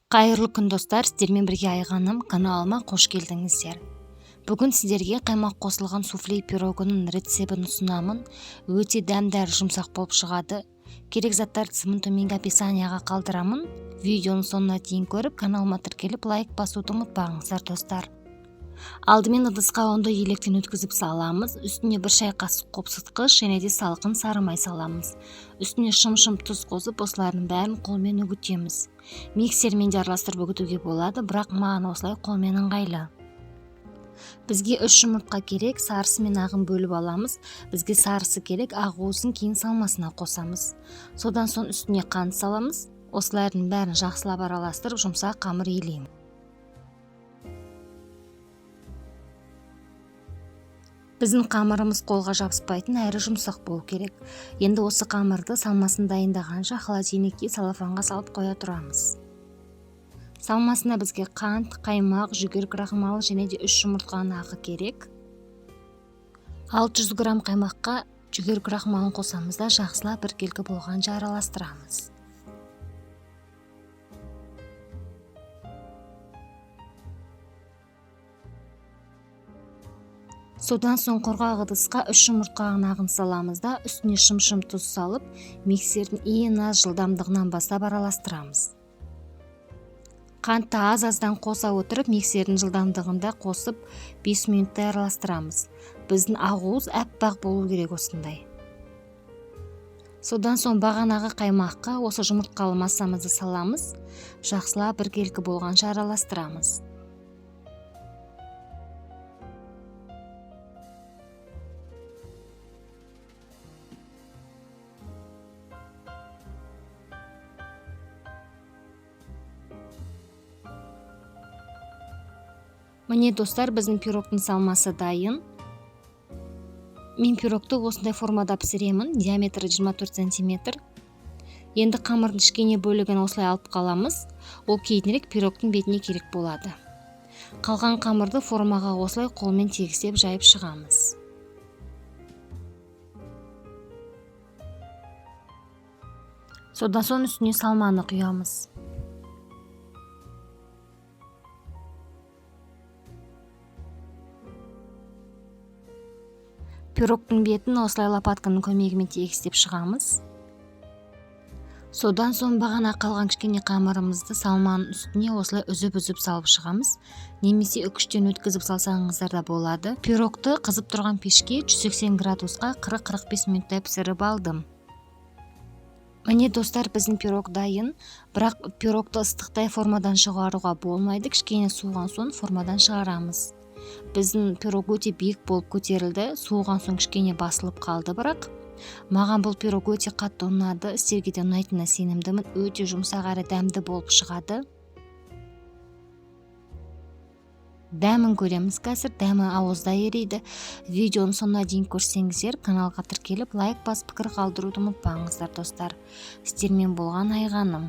Қайырлы күн достар, сіздермен бірге Айғаным каналыма қош келдіңіздер. Бүгін сіздерге қаймақ қосылған суфле пирогының рецебін ұсынамын. Өте дәмдәрі жұмсақ болып шығады. Керек заттар тізімін төменгі описанияға қалдырамын. Видеоның соңына дейін көріп, каналыма тіркеліп лайк басуды ұмытпаңыздар достар. Алдымен ыдысқа ұнды електен өткізіп саламыз. Үстіне 1 шай қасық қопсытқыш және де салқын сары май саламыз. Үстіне шым-шым тұз қосып, осылардың бәрін қолмен үгітеміз. Миксермен де араластырып үгітуге болады, бірақ маған осылай қолмен ыңғайлы. Бізге 3 жұмыртқа керек, сарысы мен ағын бөліп аламыз. Бізге сарысы керек, ағуысын кейін салмасына қосамыз. Содан соң үстіне қант саламыз. Осылардың бәрін жақсылап араластырып, жұмсақ қамыр илейміз. Біздің қамырымыз қолға жабыспайтын, әрі жұмсақ болу керек. Енді осы қамырды салмасын дайындағанша холодильникке салафанға салып қоя тұрамыз. Салмасына бізге қант, қаймақ, жүгері крахмалы және де 3 жұмыртқаның ағы керек. 600 грамм қаймаққа жүгері крахмалын қосамыз да жақсылап біркелкі болғанша араластырамыз. Содан соң құрғақ ыдысқа 3 жұмыртқаның ағын саламыз да үстіне шым-шым тұз салып, миксердің ең аз жылдамдығынан бастап араластырамыз. Қантты аз-аздан қоса отырып, миксердің жылдамдығында қосып 5 минуттай араластырамыз. Біздің ағуыз әппақ болу керек осындай. Содан соң бағанағы қаймаққа осы жұмыртқалы массамызды саламыз, жақсылап біркелкі болғанша араластырамыз. Міне достар, біздің пирогтың салмасы дайын. Мен пирогты осындай формада пісіремін, диаметрі 24 см. Енді қамырдың кішкене бөлігін осылай алып қаламыз. Ол кейінірек пирогтың бетіне керек болады. Қалған қамырды формаға осылай қолмен тегістеп жайып шығамыз. Содан соң үстіне салманы құямыз. Пирогтың бетін осылай лопатканың көмегімен тегістеп шығамыз. Содан соң бағана қалған кішкене қамырымызды салманың үстіне осылай үзіп-үзіп салып шығамыз. Немесе үкіштен өткізіп салсаңыздар да болады. Пирогты қызып тұрған пешке 180 градусқа 40-45 минуттай пісіріп алдым. Міне достар, біздің пирог дайын, бірақ пирогты ыстықтай формадан шығаруға болмайды. Кішкене суыған соң формадан шығарамыз. Біздің пирог өте биік болып көтерілді, суыған соң кішкене басылып қалды, бірақ маған бұл пирог өте қатты ұнады, сіздерге де ұнайтынына сенімдімін. Өте жұмсақ әрі дәмді болып шығады. Дәмін көреміз қазір, дәмі ауызда ериді. Видеоның соңына дейін көрсеңіздер, каналға тіркеліп лайк басып пікір қалдыруды ұмытпаңыздар достар. Сіздермен болған Айғаным.